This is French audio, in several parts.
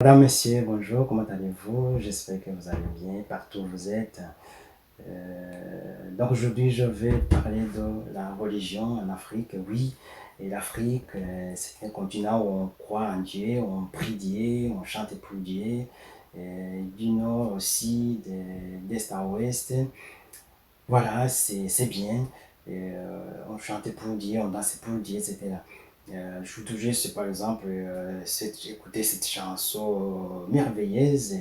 Madame, Monsieur, bonjour, comment allez-vous? J'espère que vous allez bien partout où vous êtes. Donc aujourd'hui, je vais parler de la religion en Afrique. Oui, et l'Afrique, c'est un continent où on croit en Dieu, on prie Dieu, on chante pour Dieu. Du nord aussi, d'est à ouest. Voilà, c'est bien. On chantait pour Dieu, on dansait pour Dieu, etc. Je suis toujours, c'est par exemple, écouter cette chanson merveilleuse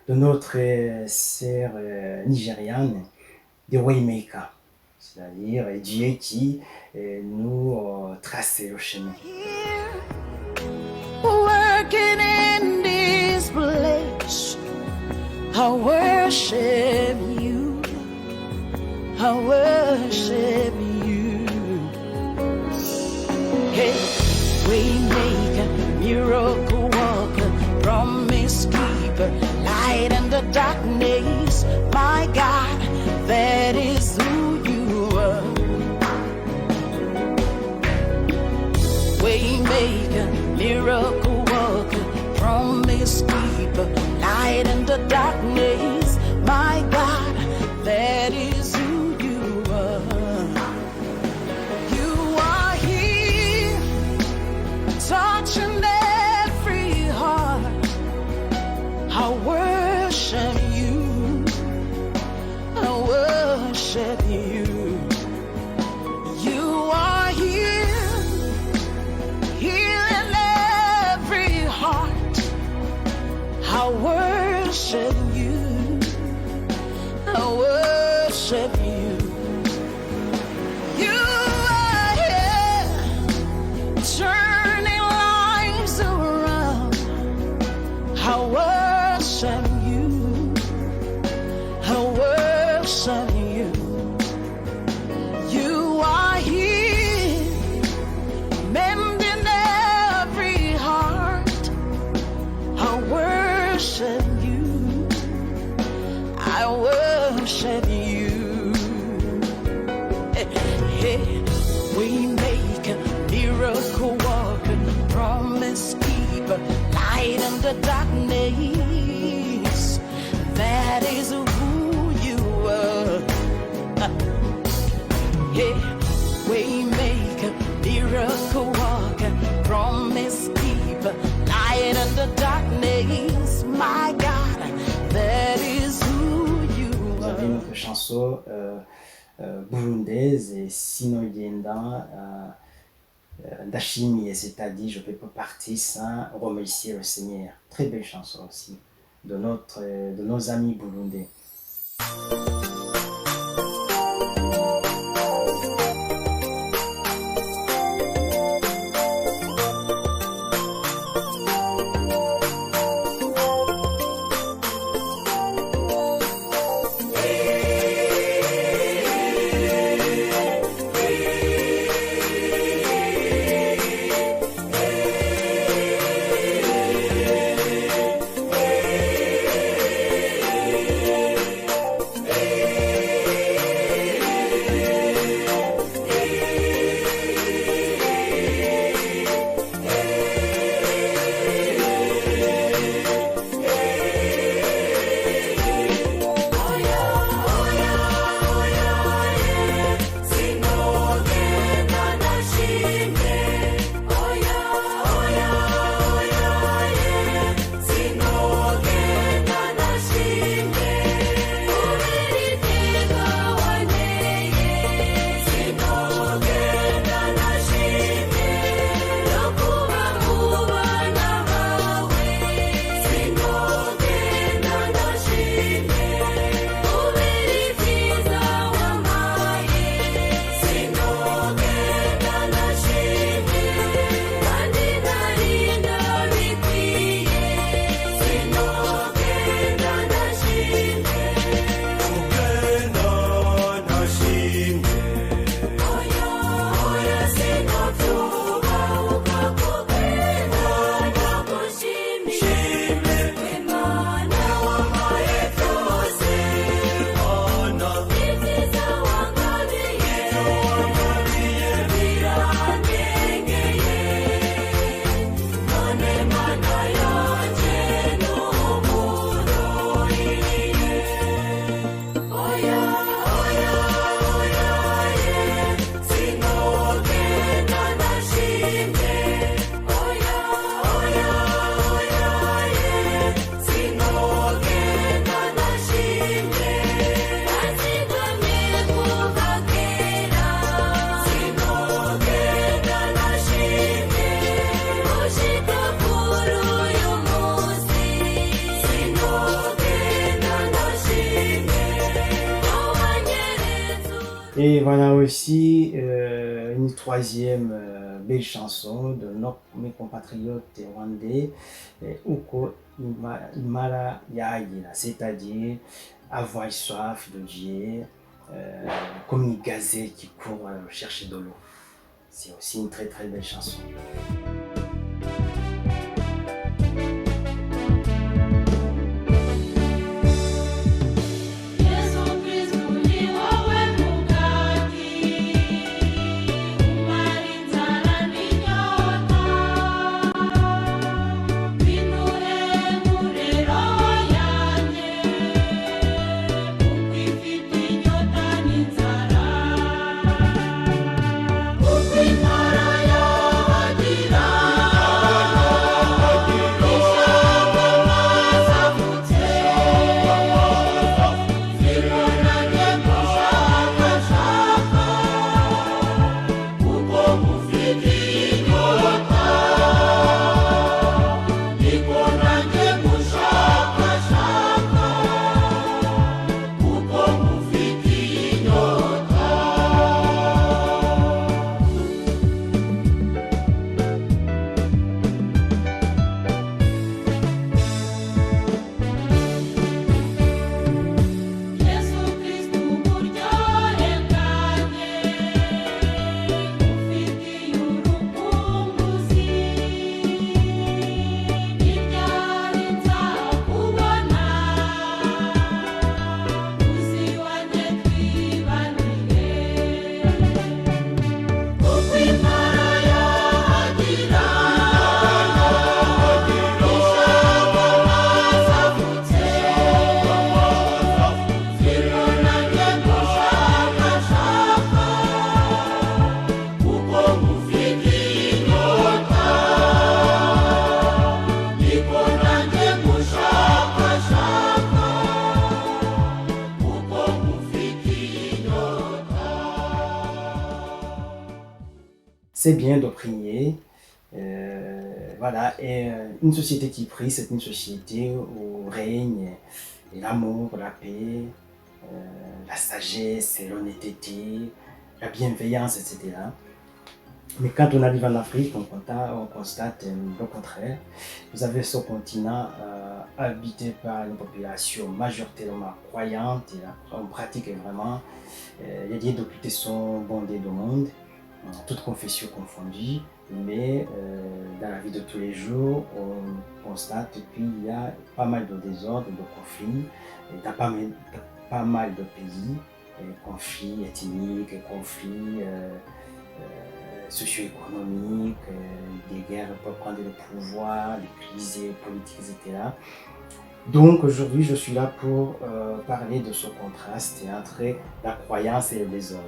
de notre sœur nigériane, de Waymaker. C'est-à-dire Dieu qui nous trace le chemin. Working in this place, I worship you, I worship you. Hey, we make a miracle worker, promise keeper, light in the darkness. My God, that is who you are. We make a miracle worker, promise keeper, light in the darkness. My God, that is who you are. You are here, touching every heart. I worship you, I worship you. You are here, healing every heart. I worship you, I worship you. You are here, turning lives around. I worship you, I worship you. You are here, mending every heart. I worship you, I worship you. Hey, we make a miracle worker, promise keeper, light in the darkness. That is who you are. Hey, we make a miracle worker, promise keeper, light in the darkness. My God, that is who you Vous avez une are. autre chanson burundaise, Sinogenda Ndashimiye, c'est-à-dire je ne peux pas partir sans remercier le Seigneur. Très belle chanson aussi de nos amis burundais. Et voilà aussi une troisième belle chanson de mes compatriotes rwandais, Uko Imara Yagira, c'est-à-dire avoir soif de Dieu, comme une gazelle qui court à chercher de l'eau. C'est aussi une très très belle chanson. C'est bien de prier. Voilà, et une société qui prie, c'est une société où règne l'amour, la paix, la sagesse, l'honnêteté, la bienveillance, etc. Mais quand on arrive en Afrique, on constate le contraire. Vous avez ce continent habité par une population majoritairement croyante, et on pratique vraiment. Les liens d'occulté sont bondés de monde, toutes confessions confondues, mais dans la vie de tous les jours, on constate qu'il y a pas mal de désordres, de conflits, dans pas mal de pays, conflits ethniques, conflits socio-économiques, des guerres pour prendre le pouvoir, des crises politiques, etc. Donc aujourd'hui, je suis là pour parler de ce contraste entre la croyance et le désordre.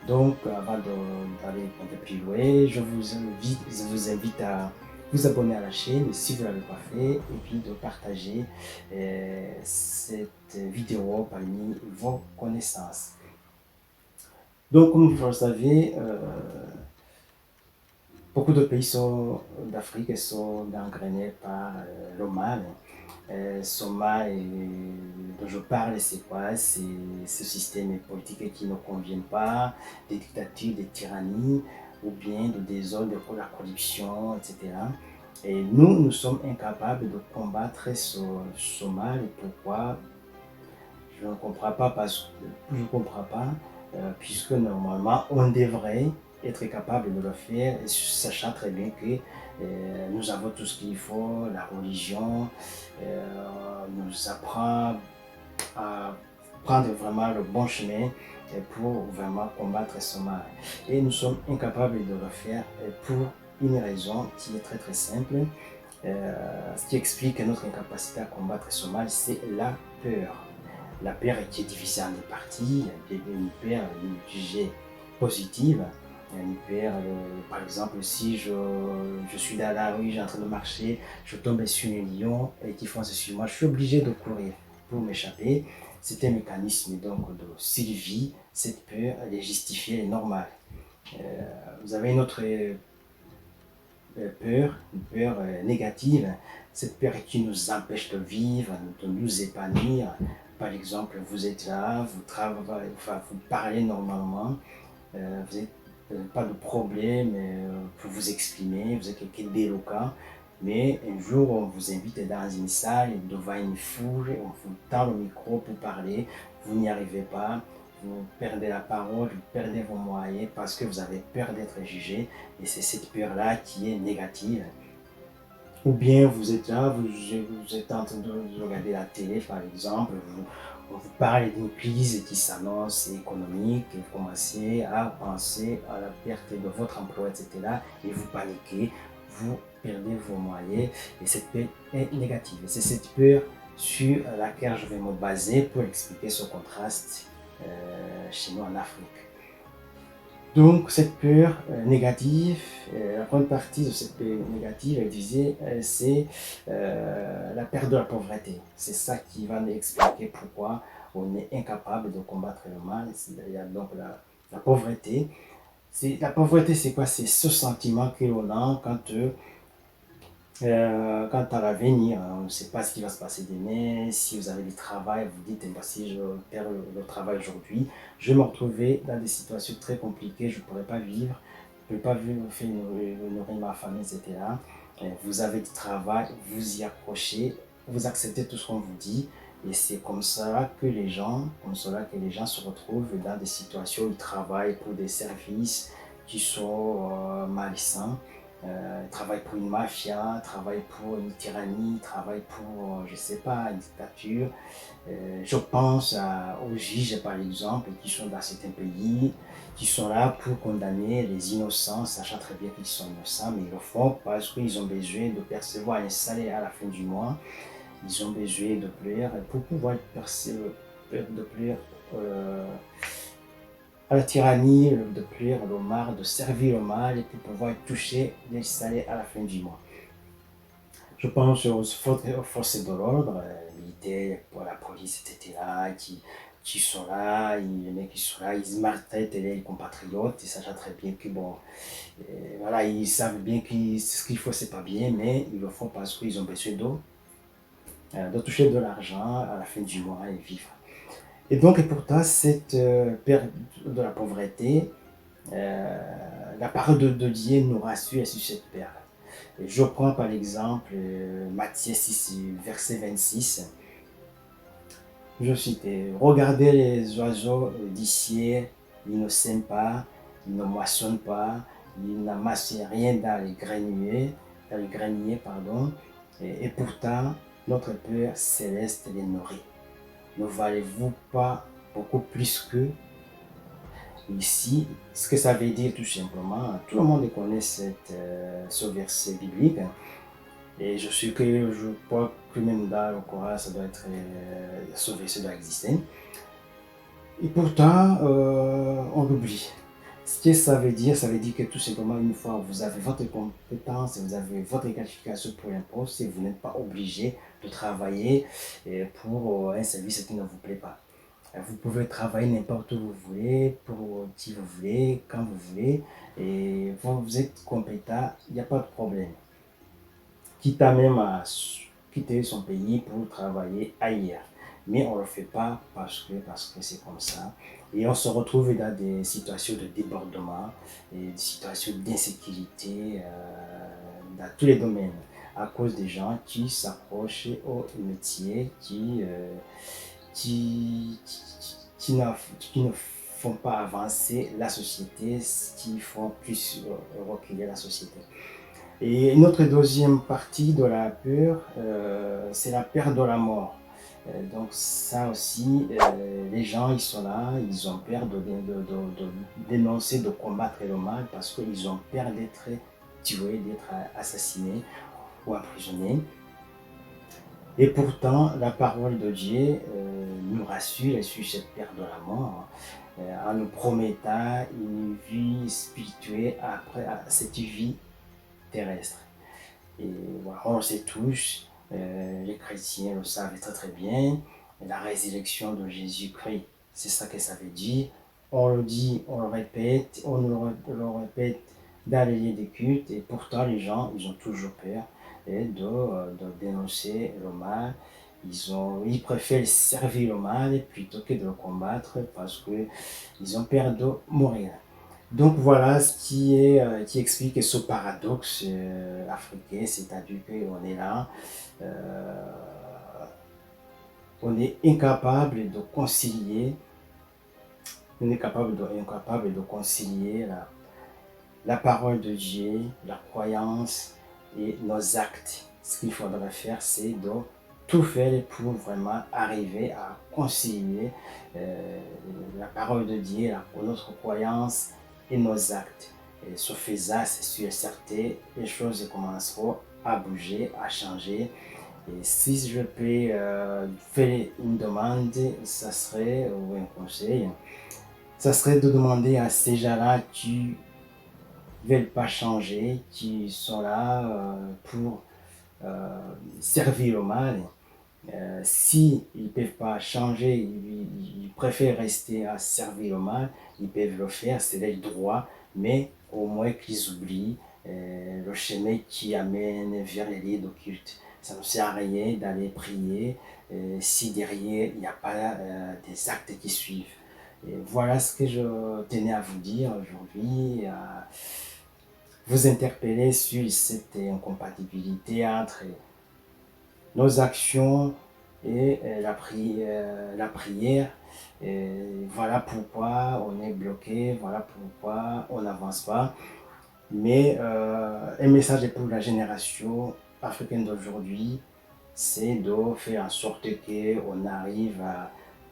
Donc, avant d'aller un peu plus loin, je vous invite à vous abonner à la chaîne si vous ne l'avez pas fait, et puis de partager cette vidéo parmi vos connaissances. Donc, comme vous le savez, beaucoup de pays d'Afrique sont gangrénés par le mal. Ce mal dont je parle, c'est quoi? C'est ce système politique qui ne convient pas, des dictatures, des tyrannies, ou bien de désordre, de la corruption, etc. Et nous sommes incapables de combattre ce mal. Et pourquoi? Je ne comprends pas puisque normalement on devrait être capable de le faire, sachant très bien que nous avons tout ce qu'il faut. La religion nous apprend à prendre vraiment le bon chemin pour vraiment combattre ce mal. Et nous sommes incapables de le faire pour une raison qui est très très simple. Ce qui explique notre incapacité à combattre ce mal, c'est la peur. La peur qui est divisée en deux parties. Il y a une peur jugée positive. Une peur, par exemple, si je suis dans la rue, j'ai en train de marcher, je tombe sur un lion qui fonce sur moi, je suis obligé de courir pour m'échapper. C'est un mécanisme donc de survie. Cette peur, elle est justifiée, elle est normale. Vous avez une autre peur, une peur négative. Cette peur qui nous empêche de vivre, de nous épanouir. Par exemple, vous êtes là, vous travaillez, enfin, vous parlez normalement, vous n'avez pas de problème pour vous exprimer, vous êtes quelqu'un d'éloquent, mais un jour, on vous invite dans une salle, devant une foule, on vous tend le micro pour parler, vous n'y arrivez pas, vous perdez la parole, vous perdez vos moyens parce que vous avez peur d'être jugé, et c'est cette peur-là qui est négative. Ou bien vous êtes là, vous êtes en train de regarder la télé par exemple, on vous parle d'une crise qui s'annonce économique, et vous commencez à penser à la perte de votre emploi, etc. Et vous paniquez, vous perdez vos moyens et cette peur est négative. Et c'est cette peur sur laquelle je vais me baser pour expliquer ce contraste chez nous en Afrique. Donc, cette peur négative, la première partie de cette peur négative, elle disait, c'est la peur de la pauvreté. C'est ça qui va nous expliquer pourquoi on est incapable de combattre le mal. Il y a donc la pauvreté. La pauvreté, c'est quoi? C'est ce sentiment que l'on a quant à l'avenir. On ne sait pas ce qui va se passer demain. Si vous avez du travail, vous dites, eh ben, si je perds le travail aujourd'hui, je vais me retrouver dans des situations très compliquées, je ne pourrai pas vivre, je ne peux pas nourrir ma famille, etc. Vous avez du travail, vous y accrochez, vous acceptez tout ce qu'on vous dit, et c'est comme ça que les gens se retrouvent dans des situations où ils travaillent pour des services qui sont malsains. Travaille pour une mafia, travaille pour une tyrannie, travaille pour, je sais pas, une dictature. Je pense aux juges, par exemple, qui sont dans certains pays, qui sont là pour condamner les innocents, sachant très bien qu'ils sont innocents, mais ils le font parce qu'ils ont besoin de percevoir un salaire à la fin du mois. Ils ont besoin de plaire pour pouvoir à la tyrannie, de plaire le mal, de servir le mal et pour pouvoir toucher les salaires à la fin du mois. Je pense aux forces de l'ordre, militaires, pour la police, etc., qui sont là, les mecs qui sont là, ils maltraitent les compatriotes, ils savent très bien que bon, voilà, ils savent bien que ce qu'il faut, c'est pas bien, mais ils le font parce qu'ils ont besoin de toucher de l'argent à la fin du mois et vivre. Et donc, et pourtant, cette perte de la pauvreté, la parole de Dieu nous rassure sur cette perte. Et je prends par exemple Matthieu 6, verset 26. Je cite, regardez les oiseaux du ciel, ils ne sèment pas, ils ne moissonnent pas, ils n'amassent rien dans les greniers, pardon, et pourtant, notre Père céleste les nourrit. Ne valez-vous pas beaucoup plus qu'eux? Ici, ce que ça veut dire tout simplement, tout le monde connaît ce verset biblique, et je crois que même dans le Coran, ça doit être, ce verset doit exister. Et pourtant, on l'oublie. Ce que ça veut dire que tout simplement, une fois vous avez votre compétence, vous avez votre qualification pour un poste, et vous n'êtes pas obligé de travailler pour un service qui ne vous plaît pas. Vous pouvez travailler n'importe où vous voulez, pour qui vous voulez, quand vous voulez, et vous êtes compétent, il n'y a pas de problème. Quitte à même à quitter son pays pour travailler ailleurs. Mais on ne le fait pas parce que c'est comme ça. Et on se retrouve dans des situations de débordement et des situations d'insécurité dans tous les domaines à cause des gens qui s'approchent au métier, qui ne font pas avancer la société, qui font plus reculer la société. Et notre deuxième partie de la peur, c'est la peur de la mort. Donc ça aussi, les gens, ils sont là, ils ont peur de dénoncer, de combattre le mal parce qu'ils ont peur d'être tués, d'être assassinés ou emprisonnés. Et pourtant, la parole de Dieu nous rassure sur cette peur de la mort en nous promettant une vie spirituelle après cette vie terrestre. Et voilà, on le sait tous, les chrétiens le savent très très bien, la résurrection de Jésus-Christ, c'est ça que ça veut dire. On le dit, on le répète, on le répète dans les lieux de culte, et pourtant les gens, ils ont toujours peur de dénoncer le mal. Ils préfèrent servir le mal plutôt que de le combattre parce qu'ils ont peur de mourir. Donc voilà ce qui explique ce paradoxe africain, c'est-à-dire qu'on est là, on est incapable de concilier, incapable de concilier la parole de Dieu, la croyance et nos actes. Ce qu'il faudrait faire, c'est de tout faire pour vraiment arriver à concilier la parole de Dieu, notre croyance et nos actes. Et ce faisant, c'est sûr et certain, les choses commenceront à bouger, à changer. Et si je peux faire une demande, ça serait, ou un conseil, ça serait de demander à ces gens-là qui ne veulent pas changer, qui sont là pour servir le mal. Si ils ne peuvent pas changer, ils préfèrent rester à servir le mal, ils peuvent le faire, c'est leur droit, mais au moins qu'ils oublient le chemin qui amène vers les lieux d'occulte. Ça ne sert à rien d'aller prier si derrière il n'y a pas des actes qui suivent. Et voilà ce que je tenais à vous dire aujourd'hui, vous interpeller sur cette incompatibilité entre nos actions et la prière. Et voilà pourquoi on est bloqué, voilà pourquoi on n'avance pas. Mais un message pour la génération africaine d'aujourd'hui, c'est de faire en sorte qu'on arrive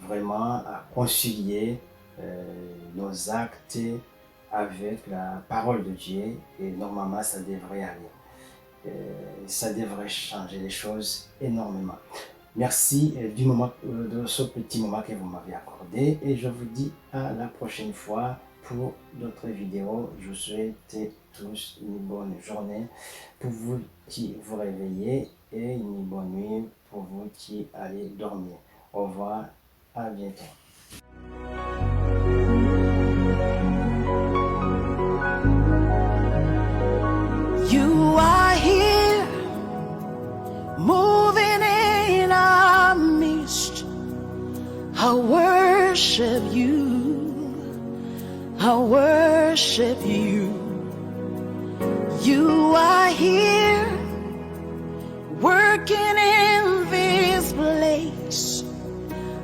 vraiment à concilier nos actes avec la parole de Dieu, et normalement ça devrait aller. Ça devrait changer les choses énormément. Merci de ce petit moment que vous m'avez accordé, et je vous dis à la prochaine fois pour d'autres vidéos. Je vous souhaite tous une bonne journée pour vous qui vous réveillez et une bonne nuit pour vous qui allez dormir. Au revoir, à bientôt. You are here, moving in our midst. I worship you, I worship you. You are here, working in this place.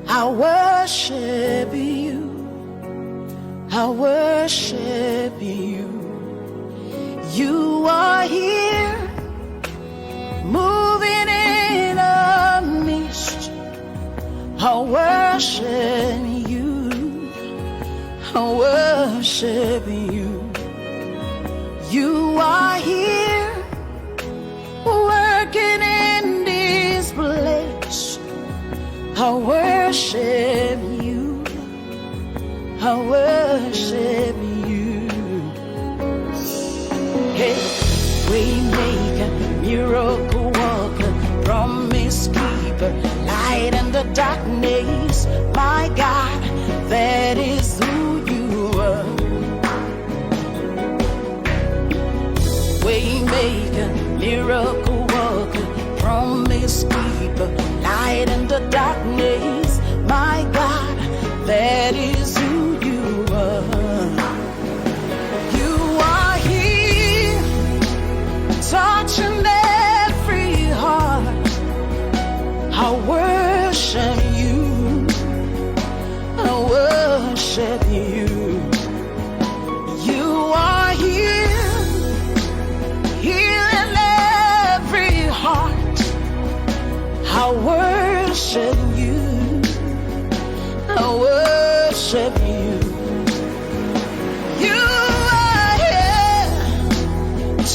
I worship you, I worship you. You are here, moving in our midst. I worship you, I worship you. You are here, working in this place. I worship you, I worship you. Hey, Waymaker, miracle worker, promise keeper, light in the darkness. My God, that is who you are. Waymaker, miracle worker, promise keeper, light in the darkness. My God, that is who you are. You are here, touching every heart. I worship you, I worship you. You are here, healing every heart. I worship you, I worship you. You are here,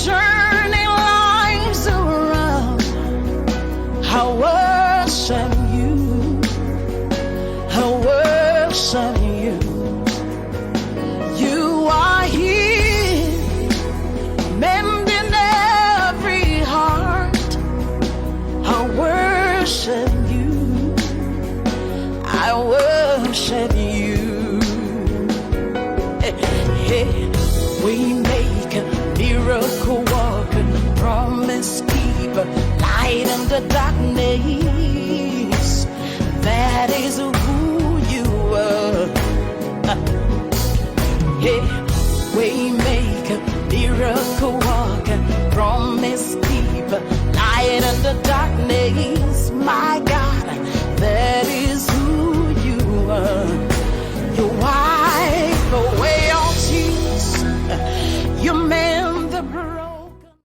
turning lives around. I worship you, I worship you. You are here, mending every heart. I worship you, I worship you. Hey, we make a miracle walking, promise keeper, light in the darkness. days. My God, that is who you are. You wipe away all tears. You made